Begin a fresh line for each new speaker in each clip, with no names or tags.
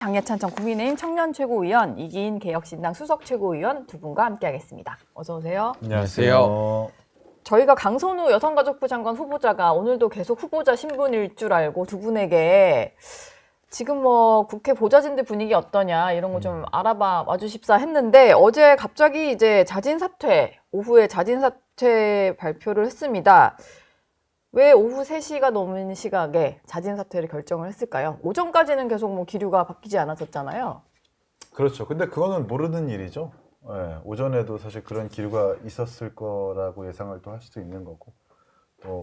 장예찬 전 국민의힘 청년 최고위원, 이기인 개혁신당 수석 최고위원 두 분과 함께하겠습니다. 어서 오세요.
안녕하세요.
저희가 강선우 여성가족부 장관 후보자가 오늘도 계속 후보자 신분일 줄 알고 두 분에게 지금 뭐 국회 보좌진들 분위기 어떠냐 이런 거 좀 알아봐 와주십사 했는데 어제 갑자기 이제 오후에 자진 사퇴 발표를 했습니다. 왜 오후 3시가 넘은 시각에 자진 사퇴를 결정을 했을까요? 오전까지는 계속 뭐 기류가 바뀌지 않았었잖아요.
그렇죠. 근데 그거는 모르는 일이죠. 네, 오전에도 사실 그런 기류가 있었을 거라고 예상을 또 할 수도 있는 거고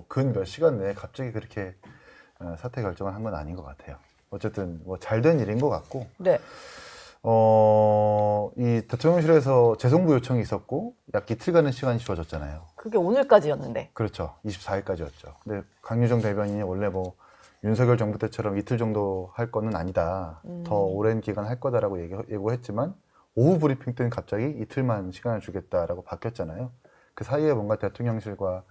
근 몇 시간 내에 갑자기 그렇게 사퇴 결정을 한 건 아닌 것 같아요. 어쨌든 뭐 잘된 일인 것 같고
네.
이 대통령실에서 재송부 요청이 있었고 약 이틀간의 시간이 주어졌잖아요.
그게 오늘까지였는데.
그렇죠. 24일까지였죠. 근데 강유정 대변인이 원래 뭐 윤석열 정부 때처럼 이틀 정도 할 거는 아니다. 더 오랜 기간 할 거다라고 예고했지만 오후 브리핑 때는 갑자기 이틀만 시간을 주겠다라고 바뀌었잖아요. 그 사이에 뭔가 대통령실과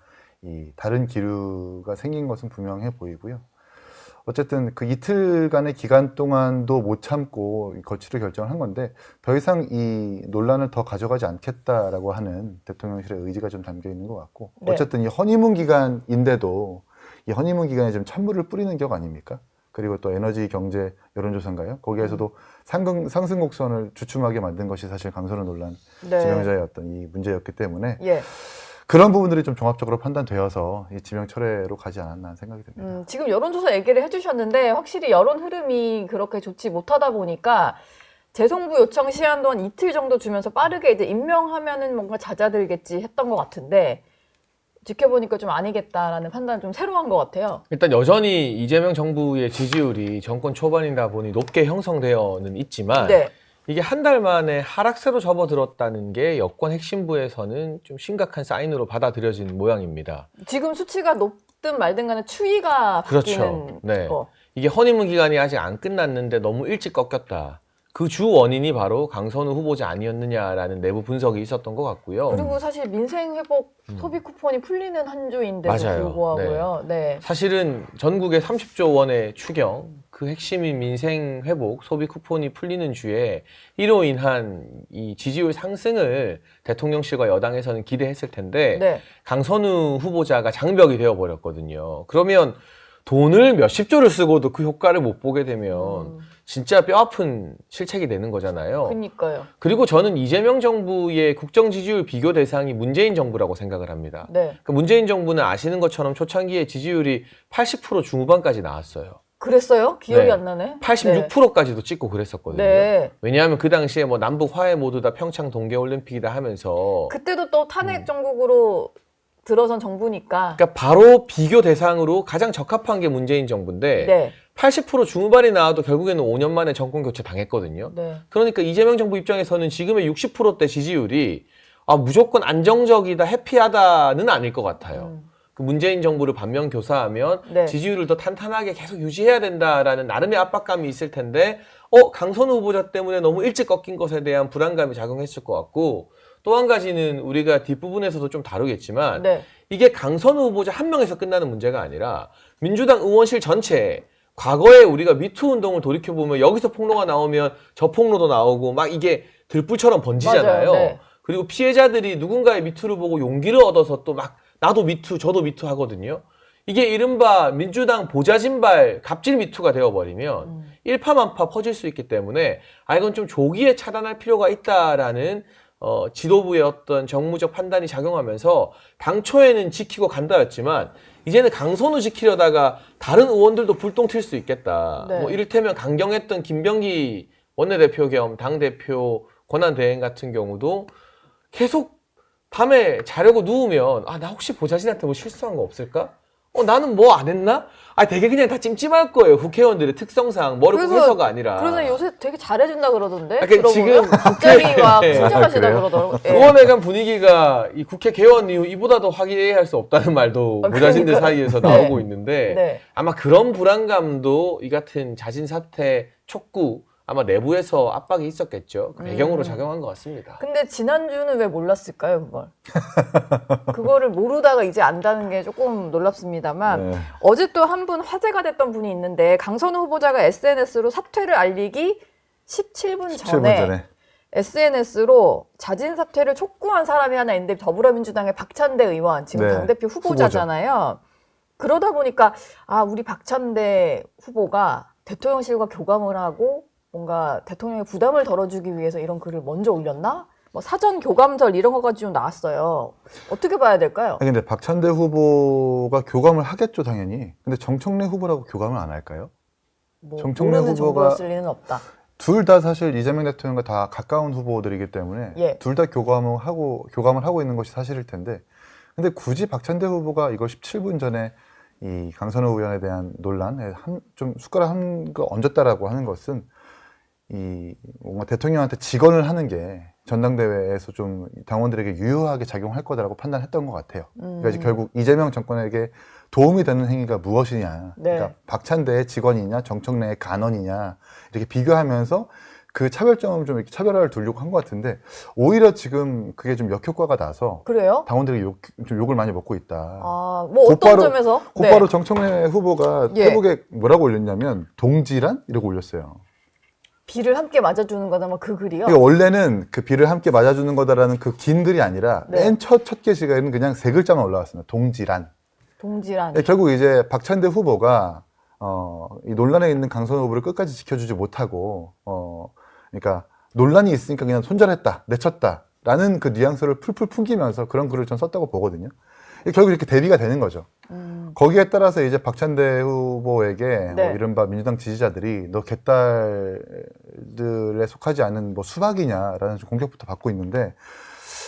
이 다른 기류가 생긴 것은 분명해 보이고요. 어쨌든 그 이틀간의 기간 동안도 못 참고 거취를 결정을 한 건데 더 이상 이 논란을 더 가져가지 않겠다라고 하는 대통령실의 의지가 좀 담겨 있는 것 같고
네.
어쨌든 이 허니문 기간인데도 이 허니문 기간에 좀 찬물을 뿌리는 격 아닙니까? 그리고 또 에너지 경제 여론조사인가요? 거기에서도 상승 곡선을 주춤하게 만든 것이 사실 강선우 논란
네.
지명자의 어떤 이 문제였기 때문에
예.
그런 부분들이 좀 종합적으로 판단되어서 이 지명 철회로 가지 않았나 하는 생각이 듭니다.
지금 여론조사 얘기를 해주셨는데 확실히 여론 흐름이 그렇게 좋지 못하다 보니까 재송부 요청 시한 동안 이틀 정도 주면서 빠르게 이제 임명하면은 뭔가 잦아들겠지 했던 것 같은데 지켜보니까 좀 아니겠다라는 판단은 좀 새로운 것 같아요.
일단 여전히 이재명 정부의 지지율이 정권 초반이다 보니 높게 형성되어는 있지만
네.
이게 한 달 만에 하락세로 접어들었다는 게 여권 핵심부에서는 좀 심각한 사인으로 받아들여진 모양입니다.
지금 수치가 높든 말든 간에 추이가 바뀌는
그렇죠. 네.
거.
이게 허니문 기간이 아직 안 끝났는데 너무 일찍 꺾였다. 그 주 원인이 바로 강선우 후보자 아니었느냐라는 내부 분석이 있었던 것 같고요.
그리고 사실 민생 회복 소비 쿠폰이 풀리는 한 주인데도
맞아요.
불구하고요. 네.
사실은 전국에 30조 원의 추경, 그 핵심인 민생 회복, 소비 쿠폰이 풀리는 주에 이로 인한 이 지지율 상승을 대통령실과 여당에서는 기대했을 텐데
네.
강선우 후보자가 장벽이 되어버렸거든요. 그러면 돈을 몇십 조를 쓰고도 그 효과를 못 보게 되면 진짜 뼈아픈 실책이 되는 거잖아요.
그러니까요.
그리고 저는 이재명 정부의 국정 지지율 비교 대상이 문재인 정부라고 생각을 합니다.
네.
그 문재인 정부는 아시는 것처럼 초창기에 지지율이 80% 중후반까지 나왔어요.
그랬어요? 기억이
네.
안 나네.
86%까지도 찍고 그랬었거든요.
네.
왜냐하면 그 당시에 뭐 남북 화해 모두 다 평창 동계올림픽이다 하면서
그때도 또 탄핵 정국으로 들어선 정부니까.
그러니까 바로 비교 대상으로 가장 적합한 게 문재인 정부인데
네.
80% 중후반이 나와도 결국에는 5년 만에 정권 교체 당했거든요.
네.
그러니까 이재명 정부 입장에서는 지금의 60%대 지지율이 무조건 안정적이다, 해피하다는 아닐 것 같아요. 그 문재인 정부를 반면 교사하면
네.
지지율을 더 탄탄하게 계속 유지해야 된다라는 나름의 압박감이 있을 텐데 강선우 후보자 때문에 너무 일찍 꺾인 것에 대한 불안감이 작용했을 것 같고 또 한 가지는 우리가 뒷부분에서도 좀 다루겠지만
네.
이게 강선우 후보자 한 명에서 끝나는 문제가 아니라 민주당 의원실 전체에 과거에 우리가 미투 운동을 돌이켜보면 여기서 폭로가 나오면 저 폭로도 나오고 막 이게 들불처럼 번지잖아요.
맞아요. 네.
그리고 피해자들이 누군가의 미투를 보고 용기를 얻어서 또 막 나도 미투 저도 미투 하거든요. 이게 이른바 민주당 보좌진발 갑질 미투가 되어버리면 일파만파 퍼질 수 있기 때문에 이건 좀 조기에 차단할 필요가 있다라는 지도부의 어떤 정무적 판단이 작용하면서 당초에는 지키고 간다였지만 이제는 강선우 지키려다가 다른 의원들도 불똥 튈 수 있겠다.
네.
뭐 이를테면 강경했던 김병기 원내대표 겸 당대표 권한대행 같은 경우도 계속 밤에 자려고 누우면 나 혹시 보좌진한테 뭐 실수한 거 없을까? 나는 뭐 안 했나? 되게 그냥 다 찜찜할 거예요. 국회의원들의 특성상 머리 해서가 아니라.
그래서 요새 되게 잘해준다 그러던데.
그러니까 지금
갑자기 막 친절하시다
그래요?
그러더라고요. 예.
의원회관 분위기가 이 국회 개원 이후 이보다 더 화기애애할 수 없다는 말도 보좌진들
그러니까요.
사이에서
네.
나오고 있는데
네.
아마 그런 불안감도 이 같은 자진 사퇴 촉구 아마 내부에서 압박이 있었겠죠. 그 배경으로 작용한 것 같습니다.
근데 지난주는 왜 몰랐을까요, 그걸? 그거를 모르다가 이제 안다는 게 조금 놀랍습니다만 어제 또 한 분 화제가 됐던 분이 있는데 강선우 후보자가 SNS로 사퇴를 알리기 17분
17분
전에
전에.
SNS로 자진 사퇴를 촉구한 사람이 하나 있는데 더불어민주당의 박찬대 의원 지금
네,
당대표 후보자잖아요. 그러다 보니까 우리 박찬대 후보가 대통령실과 교감을 하고 뭔가 대통령의 부담을 덜어주기 위해서 이런 글을 먼저 올렸나? 뭐 사전 교감설 이런 거가 좀 나왔어요. 어떻게 봐야 될까요?
아니, 근데 박찬대 후보가 교감을 하겠죠, 당연히. 근데 정청래 후보라고 교감을 안 할까요?
뭐
정청래
모르는
후보가-
정보였을 리는 없다.
둘 다 사실 이재명 대통령과 다 가까운 후보들이기 때문에
예.
둘 다 교감을 하고 있는 것이 사실일 텐데, 근데 굳이 박찬대 후보가 이걸 17분 전에 이 강선호 의원에 대한 논란에 좀 숟가락 한 거 얹었다라고 하는 것은 이 뭔가 대통령한테 직언을 하는 게 전당대회에서 좀 당원들에게 유효하게 작용할 거다라고 판단했던 것 같아요. 그러니까 이제 결국 이재명 정권에게 도움이 되는 행위가 무엇이냐,
네.
그러니까 박찬대의 직언이냐, 정청래의 간언이냐 이렇게 비교하면서 그 차별점을 좀 이렇게 차별화를 두려고 한 것 같은데, 오히려 지금 그게 좀 역효과가 나서
그래요?
당원들이 좀 욕을 많이 먹고 있다.
뭐 어떤
곧바로-
점에서?
곧바로 정청래 후보가
예.
페북에 뭐라고 올렸냐면 동지란? 이러고 올렸어요.
비를 함께 맞아주는 거다, 뭐 그 글이요?
그러니까 원래는 그 비를 함께 맞아주는 거다라는 그 긴 글이 아니라
네.
맨 첫 게시글에는 그냥 3글자만 올라왔습니다. 동지란.
동지란.
결국 이제 박찬대 후보가 이 논란에 있는 강선호 후보를 끝까지 지켜주지 못하고 그러니까 논란이 있으니까 그냥 손절했다, 내쳤다라는 그 뉘앙스를 풀풀 풍기면서 그런 글을 전 썼다고 보거든요. 결국 이렇게 대비가 되는 거죠. 거기에 따라서 이제 박찬대 후보에게
네.
뭐 이른바 민주당 지지자들이 너 개딸들에 속하지 않은 뭐 수박이냐라는 공격부터 받고 있는데,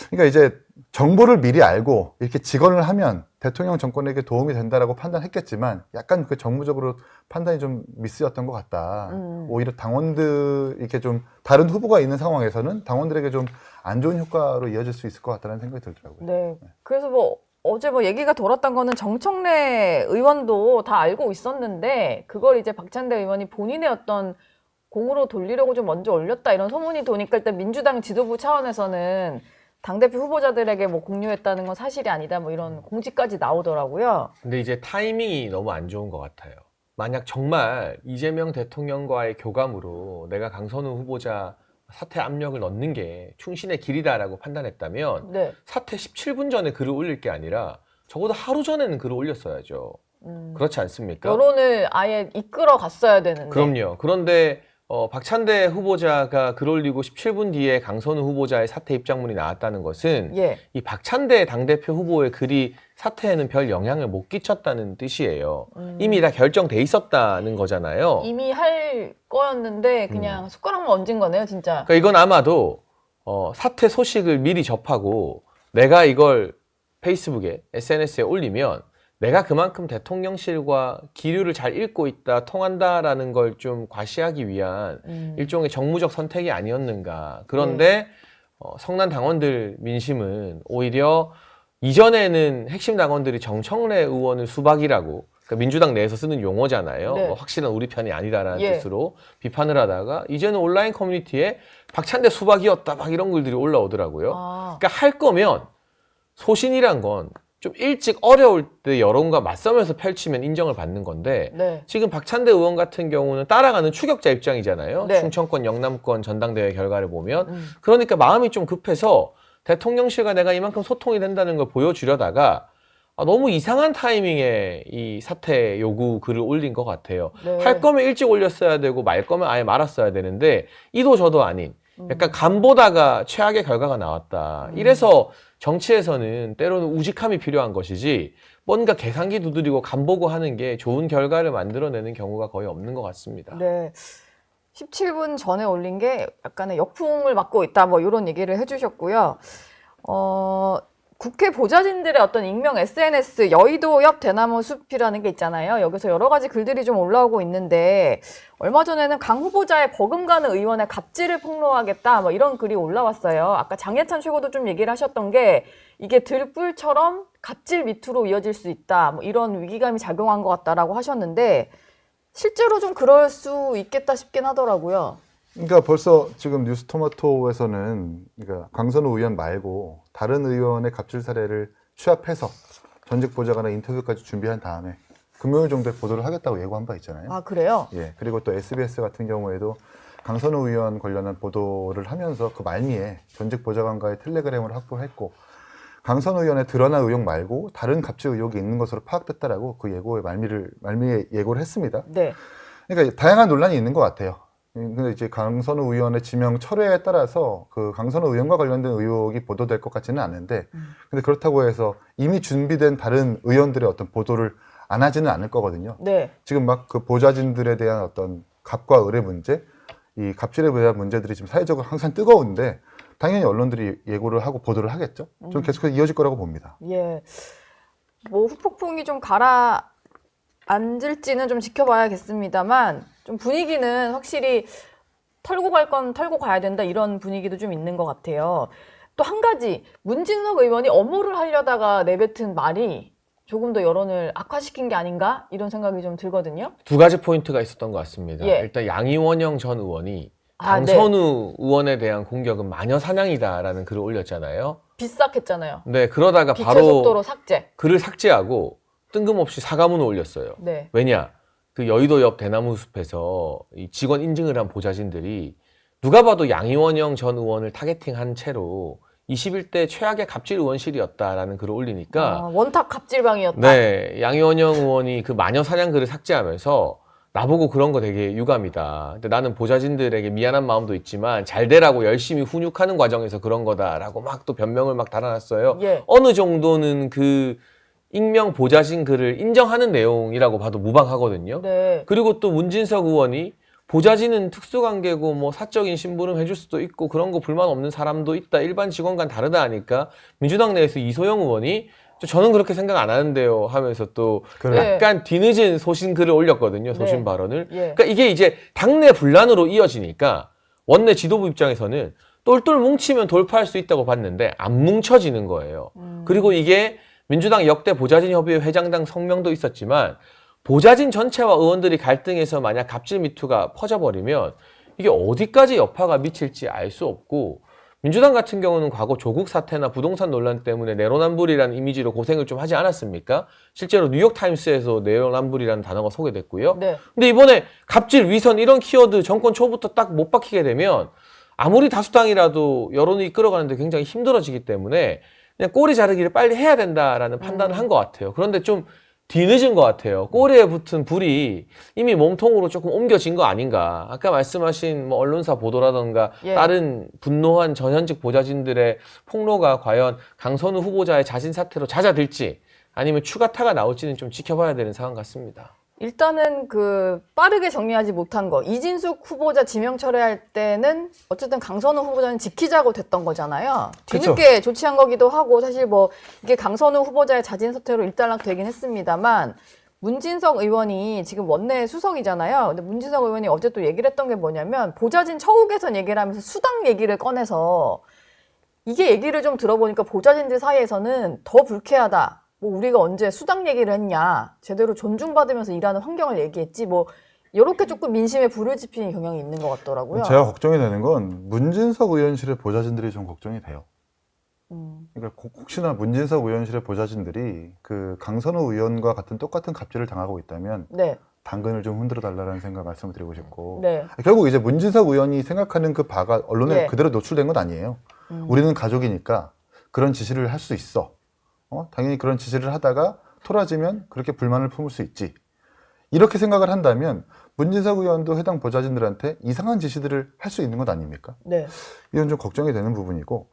그러니까 이제 정보를 미리 알고 이렇게 직언을 하면 대통령 정권에게 도움이 된다라고 판단했겠지만 약간 그 정무적으로 판단이 좀 미스였던 것 같다. 오히려 당원들 이렇게 좀 다른 후보가 있는 상황에서는 당원들에게 좀 안 좋은 효과로 이어질 수 있을 것 같다는 생각이 들더라고요.
네. 그래서 뭐 어제 뭐 얘기가 돌았던 거는 정청래 의원도 다 알고 있었는데 그걸 이제 박찬대 의원이 본인의 어떤 공으로 돌리려고 좀 먼저 올렸다 이런 소문이 도니까 일단 민주당 지도부 차원에서는 당대표 후보자들에게 뭐 공유했다는 건 사실이 아니다 뭐 이런 공지까지 나오더라고요.
근데 이제 타이밍이 너무 안 좋은 것 같아요. 만약 정말 이재명 대통령과의 교감으로 내가 강선우 후보자 사퇴 압력을 넣는 게 충신의 길이다라고 판단했다면
네.
사퇴 17분 전에 글을 올릴 게 아니라 적어도 하루 전에는 글을 올렸어야죠. 그렇지 않습니까?
여론을 아예 이끌어 갔어야 되는데.
그럼요. 그런데 박찬대 후보자가 글 올리고 17분 뒤에 강선우 후보자의 사퇴 입장문이 나왔다는 것은
예.
이 박찬대 당대표 후보의 글이 사퇴에는 별 영향을 못 끼쳤다는 뜻이에요. 이미 다 결정돼 있었다는 거잖아요.
이미 할 거였는데 그냥 숟가락만 얹은 거네요, 진짜.
그러니까 이건 아마도 사퇴 소식을 미리 접하고 내가 이걸 페이스북에 SNS에 올리면 내가 그만큼 대통령실과 기류를 잘 읽고 있다, 통한다라는 걸 좀 과시하기 위한 일종의 정무적 선택이 아니었는가. 그런데 성난 당원들 민심은 오히려 이전에는 핵심 당원들이 정청래 의원을 수박이라고, 그러니까 민주당 내에서 쓰는 용어잖아요.
네.
뭐 확실한 우리 편이 아니다라는
예.
뜻으로 비판을 하다가 이제는 온라인 커뮤니티에 박찬대 수박이었다 막 이런 글들이 올라오더라고요. 그러니까 할 거면 소신이란 건 좀 일찍 어려울 때 여론과 맞서면서 펼치면 인정을 받는 건데
네.
지금 박찬대 의원 같은 경우는 따라가는 추격자 입장이잖아요.
네.
충청권, 영남권 전당대회 결과를 보면. 그러니까 마음이 좀 급해서 대통령실과 내가 이만큼 소통이 된다는 걸 보여주려다가 너무 이상한 타이밍에 이 사퇴 요구 글을 올린 것 같아요.
네.
할 거면 일찍 올렸어야 되고 말 거면 아예 말았어야 되는데 이도 저도 아닌 약간 간보다가 최악의 결과가 나왔다. 이래서 정치에서는 때로는 우직함이 필요한 것이지 뭔가 계산기 두드리고 간보고 하는 게 좋은 결과를 만들어내는 경우가 거의 없는 것 같습니다.
네. 17분 전에 올린 게 약간의 역풍을 맞고 있다 뭐 이런 얘기를 해주셨고요. 국회 보좌진들의 어떤 익명 SNS 여의도 옆 대나무 숲이라는 게 있잖아요. 여기서 여러 가지 글들이 좀 올라오고 있는데 얼마 전에는 강 후보자의 버금가는 의원의 갑질을 폭로하겠다 뭐 이런 글이 올라왔어요. 아까 장예찬 최고도 좀 얘기를 하셨던 게 이게 들불처럼 갑질 밑으로 이어질 수 있다 뭐 이런 위기감이 작용한 것 같다라고 하셨는데 실제로 좀 그럴 수 있겠다 싶긴 하더라고요.
그러니까 벌써 지금 뉴스토마토에서는 그러니까 강선우 의원 말고 다른 의원의 갑질 사례를 취합해서 전직 보좌관의 인터뷰까지 준비한 다음에 금요일 정도에 보도를 하겠다고 예고한 바 있잖아요.
아, 그래요?
예. 그리고 또 SBS 같은 경우에도 강선우 의원 관련한 보도를 하면서 그 말미에 전직 보좌관과의 텔레그램을 확보했고 강선우 의원의 드러난 의혹 말고 다른 갑질 의혹이 있는 것으로 파악됐다라고 그 예고의 말미에 예고를 했습니다.
네.
그러니까 다양한 논란이 있는 것 같아요. 근데 이제 강선우 의원의 지명 철회에 따라서 그 강선우 의원과 관련된 의혹이 보도될 것 같지는 않은데, 근데 그렇다고 해서 이미 준비된 다른 의원들의 어떤 보도를 안 하지는 않을 거거든요.
네.
지금 막 그 보좌진들에 대한 어떤 갑과 을의 문제, 이 갑질에 대한 문제들이 지금 사회적으로 항상 뜨거운데 당연히 언론들이 예고를 하고 보도를 하겠죠. 좀 계속해서 이어질 거라고 봅니다.
예. 뭐 후폭풍이 좀 가라앉을지는 좀 지켜봐야겠습니다만 좀 분위기는 확실히 털고 갈 건 털고 가야 된다 이런 분위기도 좀 있는 것 같아요. 또 한 가지 문진석 의원이 엄호를 하려다가 내뱉은 말이 조금 더 여론을 악화시킨 게 아닌가 이런 생각이 좀 들거든요.
두 가지 포인트가 있었던 것 같습니다.
예.
일단 양이원영 전 의원이
아, 네.
강선우 의원에 대한 공격은 마녀 사냥이다라는 글을 올렸잖아요.
비싹했잖아요.
네, 그러다가
빛의
바로
속도로 삭제.
글을 삭제하고 뜬금없이 사과문을 올렸어요.
네.
왜냐? 그 여의도 옆 대나무 숲에서 이 직원 인증을 한 보좌진들이 누가 봐도 양이원영 전 의원을 타겟팅한 채로 21대 최악의 갑질 의원실이었다라는 글을 올리니까
원탁 갑질방이었다.
네, 양이원영 의원이 그 마녀 사냥 글을 삭제하면서 나보고 그런 거 되게 유감이다. 근데 나는 보좌진들에게 미안한 마음도 있지만 잘 되라고 열심히 훈육하는 과정에서 그런 거다라고 막 또 변명을 막 달아놨어요.
예.
어느 정도는 그 익명 보좌진 글을 인정하는 내용이라고 봐도 무방하거든요.
네.
그리고 또 문진석 의원이 보좌진은 특수관계고 뭐 사적인 심부름 해줄 수도 있고 그런 거 불만 없는 사람도 있다. 일반 직원과는 다르다 하니까 민주당 내에서 이소영 의원이 저는 그렇게 생각 안 하는데요 하면서 또
그래.
약간 뒤늦은 소신 글을 올렸거든요. 소신
네.
발언을.
예.
그러니까 이게 이제 당내 분란으로 이어지니까 원내 지도부 입장에서는 똘똘 뭉치면 돌파할 수 있다고 봤는데 안 뭉쳐지는 거예요. 그리고 이게 민주당 역대 보좌진 협의회 회장당 성명도 있었지만 보좌진 전체와 의원들이 갈등해서 만약 갑질 미투가 퍼져버리면 이게 어디까지 여파가 미칠지 알 수 없고 민주당 같은 경우는 과거 조국 사태나 부동산 논란 때문에 내로남불이라는 이미지로 고생을 좀 하지 않았습니까? 실제로 뉴욕타임스에서 내로남불이라는 단어가 소개됐고요.
네.
근데 이번에 갑질, 위선 이런 키워드 정권 초부터 딱 못 박히게 되면 아무리 다수당이라도 여론이 이끌어가는데 굉장히 힘들어지기 때문에 그냥 꼬리 자르기를 빨리 해야 된다라는 판단을 한 것 같아요. 그런데 좀 뒤늦은 것 같아요. 꼬리에 붙은 불이 이미 몸통으로 조금 옮겨진 거 아닌가. 아까 말씀하신 뭐 언론사 보도라던가
예.
다른 분노한 전현직 보좌진들의 폭로가 과연 강선우 후보자의 자진 사퇴로 잦아들지 아니면 추가타가 나올지는 좀 지켜봐야 되는 상황 같습니다.
일단은 그 빠르게 정리하지 못한 거 이진숙 후보자 지명 철회할 때는 어쨌든 강선우 후보자는 지키자고 됐던 거잖아요. 뒤늦게 조치한 거기도 하고 사실 뭐 이게 강선우 후보자의 자진 사퇴로 일단락 되긴 했습니다만 문진석 의원이 지금 원내 수석이잖아요. 근데 문진석 의원이 어제 또 얘기를 했던 게 뭐냐면 보좌진 처우 개선 얘기를 하면서 수당 얘기를 꺼내서 이게 얘기를 좀 들어보니까 보좌진들 사이에서는 더 불쾌하다. 뭐 우리가 언제 수당 얘기를 했냐, 제대로 존중받으면서 일하는 환경을 얘기했지, 뭐 이렇게 조금 민심에 불을 지피는 경향이 있는 것 같더라고요.
제가 걱정이 되는 건 문진석 의원실의 보좌진들이 좀 걱정이 돼요. 그러니까 혹시나 문진석 의원실의 보좌진들이 그 강선우 의원과 같은 똑같은 갑질을 당하고 있다면
네,
당근을 좀 흔들어 달라는 생각 말씀을 드리고 싶고
네,
결국 이제 문진석 의원이 생각하는 그 바가 언론에
예.
그대로 노출된 건 아니에요. 우리는 가족이니까 그런 지시를 할 수 있어. 당연히 그런 지시를 하다가 토라지면 그렇게 불만을 품을 수 있지. 이렇게 생각을 한다면 문진석 의원도 해당 보좌진들한테 이상한 지시들을 할 수 있는 것 아닙니까?
네,
이건 좀 걱정이 되는 부분이고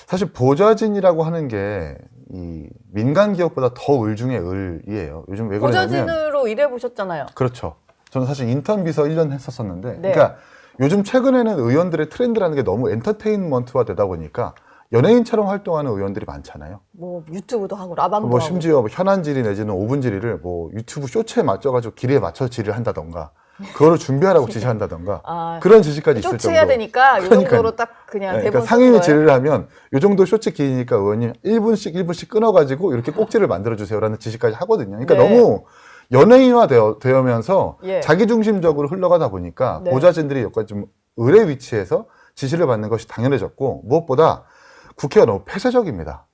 사실 보좌진이라고 하는 게 이 민간 기업보다 더 을 중에 을이에요. 요즘 왜 그러냐면
보좌진으로 일해보셨잖아요.
그렇죠. 저는 사실 인턴 비서 1년 했었었는데
네.
그러니까 요즘 최근에는 의원들의 트렌드라는 게 너무 엔터테인먼트화 되다 보니까 연예인처럼 활동하는 의원들이 많잖아요.
뭐 유튜브도 하고 라방도
뭐
하고.
심지어 뭐 현안 질의 내지는 5분 질의를 뭐 유튜브 쇼츠에 맞춰가지고 길이에 맞춰서 질의를 한다던가 그거를 준비하라고 지시한다던가
아,
그런 지시까지 있을 정도.
쇼츠해야 되니까 이
그러니까요.
정도로 딱 그냥
네,
대본
그러니까
쓰는
상임위
거예요.
질의를 하면 이 정도 쇼츠 길이니까 의원님 1분씩 끊어가지고 이렇게 꼭지를 만들어주세요라는 지시까지 하거든요. 그러니까
네.
너무 연예인화 되면서
예.
자기중심적으로 흘러가다 보니까
네.
보좌진들이 약간 좀 을의 위치에서 지시를 받는 것이 당연해졌고 무엇보다 국회가 너무 폐쇄적입니다.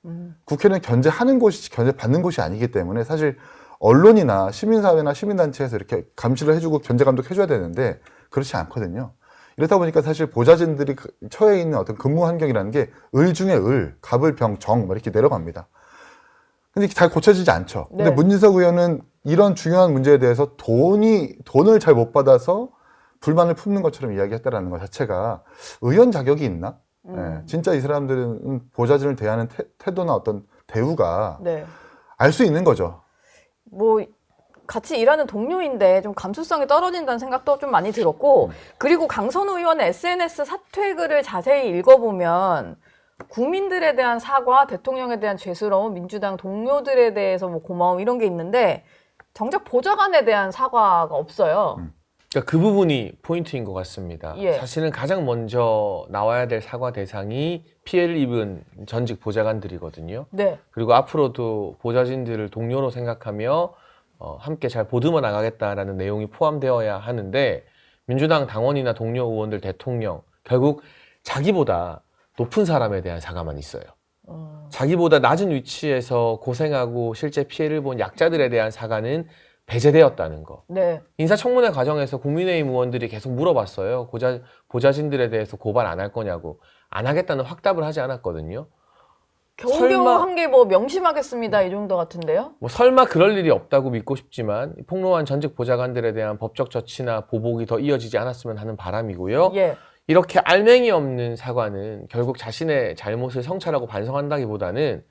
국회는 견제하는 곳이 견제받는 곳이 아니기 때문에 사실 언론이나 시민사회나 시민단체에서 이렇게 감시를 해주고 견제 감독해줘야 되는데 그렇지 않거든요. 이렇다 보니까 사실 보좌진들이 처해 있는 어떤 근무 환경이라는 게 을 중에 을, 갑을 병, 정 이렇게 내려갑니다. 근데 잘 고쳐지지 않죠. 근데
네.
문진석 의원은 이런 중요한 문제에 대해서 돈을 잘 못 받아서 불만을 품는 것처럼 이야기했다라는 것 자체가 의원 자격이 있나? 예, 진짜 이 사람들은 보좌진을 대하는 태도나 어떤 대우가
네.
알 수 있는 거죠.
뭐 같이 일하는 동료인데 좀 감수성이 떨어진다는 생각도 좀 많이 들었고, 그리고 강선우 의원의 SNS 사퇴글을 자세히 읽어보면 국민들에 대한 사과, 대통령에 대한 죄스러움, 민주당 동료들에 대해서 뭐 고마움 이런 게 있는데 정작 보좌관에 대한 사과가 없어요.
그러니까 그 부분이 포인트인 것 같습니다.
예.
사실은 가장 먼저 나와야 될 사과 대상이 피해를 입은 전직 보좌관들이거든요.
네.
그리고 앞으로도 보좌진들을 동료로 생각하며 함께 잘 보듬어 나가겠다라는 내용이 포함되어야 하는데, 민주당 당원이나 동료 의원들, 대통령, 결국 자기보다 높은 사람에 대한 사과만 있어요. 자기보다 낮은 위치에서 고생하고 실제 피해를 본 약자들에 대한 사과는 배제되었다는 거.
네.
인사청문회 과정에서 국민의힘 의원들이 계속 물어봤어요. 보좌진들에 대해서 고발 안 할 거냐고. 안 하겠다는 확답을 하지 않았거든요.
겨우겨우
설마-
한 게 뭐 명심하겠습니다 이 정도 같은데요?
뭐 설마 그럴 일이 없다고 믿고 싶지만 폭로한 전직 보좌관들에 대한 법적 조치나 보복이 더 이어지지 않았으면 하는 바람이고요.
예.
이렇게 알맹이 없는 사과는 결국 자신의 잘못을 성찰하고 반성한다기보다는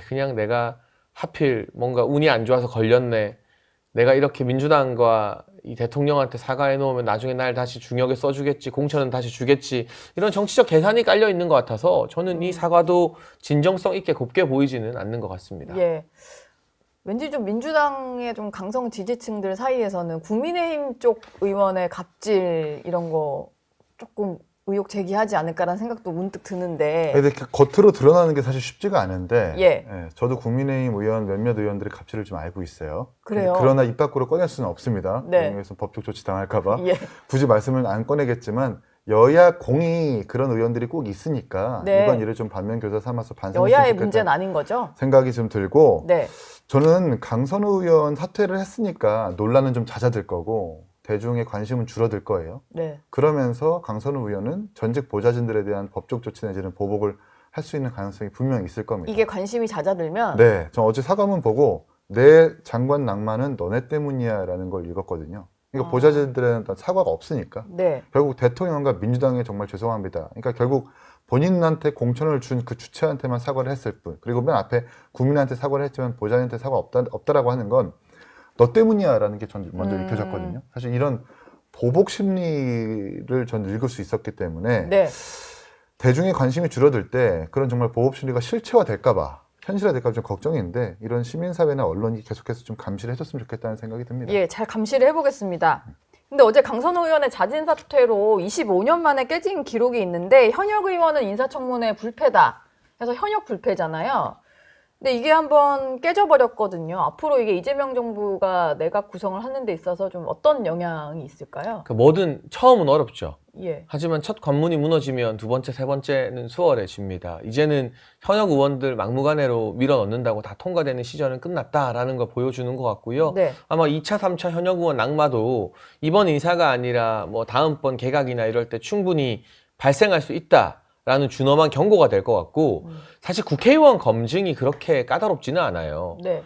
그냥 내가 하필 뭔가 운이 안 좋아서 걸렸네. 내가 이렇게 민주당과 이 대통령한테 사과해 놓으면 나중에 날 다시 중역에 써주겠지, 공천은 다시 주겠지, 이런 정치적 계산이 깔려 있는 것 같아서 저는 이 사과도 진정성 있게 곱게 보이지는 않는 것 같습니다.
예. 왠지 좀 민주당의 좀 강성 지지층들 사이에서는 국민의힘 쪽 의원의 갑질 이런 거 조금 의혹 제기하지 않을까라는 생각도 문득 드는데.
근데 겉으로 드러나는 게 사실 쉽지가 않은데,
예.
저도 국민의힘 의원 몇몇 의원들의 갑질을 좀 알고 있어요.
그래요?
그러나 입 밖으로 꺼낼 수는 없습니다.
네.
여기서 법적 조치 당할까봐.
예.
굳이 말씀을 안 꺼내겠지만 여야 공이 그런 의원들이 꼭 있으니까
네.
이번 일을 좀 반면교사 삼아서 반성했으면
여야의
좋겠다
문제는 아닌 거죠?
생각이 좀 들고,
네.
저는 강선우 의원 사퇴를 했으니까 논란은 좀 잦아들 거고 대중의 관심은 줄어들 거예요.
네.
그러면서 강선우 의원은 전직 보좌진들에 대한 법적 조치 내지는 보복을 할 수 있는 가능성이 분명히 있을 겁니다.
이게 관심이 잦아들면
네, 저 어제 사과문 보고 내 장관 낭만은 너네 때문이야라는 걸 읽었거든요. 이거 보좌진들은 사과가 없으니까
네.
결국 대통령과 민주당에 정말 죄송합니다. 그러니까 결국 본인한테 공천을 준 그 주체한테만 사과를 했을 뿐, 그리고 맨 앞에 국민한테 사과를 했지만 보좌진한테 사과 없다라고 하는 건 너 때문이야라는 게 전 먼저 읽혀졌거든요. 사실 이런 보복 심리를 전 읽을 수 있었기 때문에
네.
대중의 관심이 줄어들 때 그런 정말 보복 심리가 실체화될까봐, 현실화될까봐 좀 걱정인데, 이런 시민사회나 언론이 계속해서 좀 감시를 해줬으면 좋겠다는 생각이 듭니다.
예, 잘 감시를 해보겠습니다. 근데 어제 강선우 의원의 자진 사퇴로 25년 만에 깨진 기록이 있는데 현역 의원은 인사청문회 불패다 해서 현역 불패잖아요. 근데 이게 한번 깨져버렸거든요. 앞으로 이게 이재명 정부가 내각 구성을 하는 데 있어서 좀 어떤 영향이 있을까요?
뭐든 처음은 어렵죠.
예.
하지만 첫 관문이 무너지면 두 번째, 세 번째는 수월해집니다. 이제는 현역 의원들 막무가내로 밀어넣는다고 다 통과되는 시절은 끝났다라는 걸 보여주는 것 같고요.
네.
아마 2차, 3차 현역 의원 낙마도 이번 인사가 아니라 뭐 다음번 개각이나 이럴 때 충분히 발생할 수 있다라는 준엄한 경고가 될 것 같고, 사실 국회의원 검증이 그렇게 까다롭지는 않아요.
네.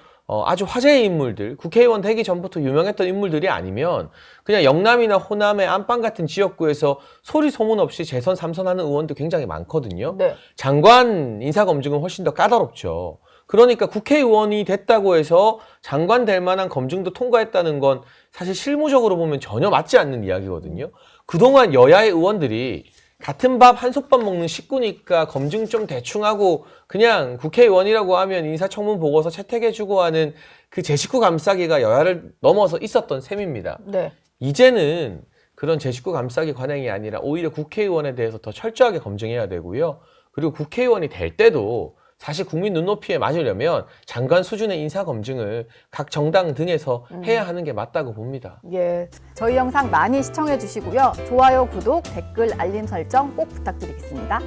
아주 화제의 인물들, 국회의원 되기 전부터 유명했던 인물들이 아니면 그냥 영남이나 호남의 안방 같은 지역구에서 소리 소문 없이 재선, 3선하는 의원도 굉장히 많거든요.
네.
장관 인사검증은 훨씬 더 까다롭죠. 그러니까 국회의원이 됐다고 해서 장관 될 만한 검증도 통과했다는 건 사실 실무적으로 보면 전혀 맞지 않는 이야기거든요. 그동안 여야의 의원들이 같은 밥 한솥밥 먹는 식구니까 검증 좀 대충 하고 그냥 국회의원이라고 하면 인사청문 보고서 채택해주고 하는 그 제 식구 감싸기가 여야를 넘어서 있었던 셈입니다.
네.
이제는 그런 제 식구 감싸기 관행이 아니라 오히려 국회의원에 대해서 더 철저하게 검증해야 되고요. 그리고 국회의원이 될 때도 사실 국민 눈높이에 맞으려면 장관 수준의 인사검증을 각 정당 등에서 해야 하는 게 맞다고 봅니다.
예.
저희 영상 많이 시청해 주시고요. 좋아요, 구독, 댓글, 알림 설정 꼭 부탁드리겠습니다.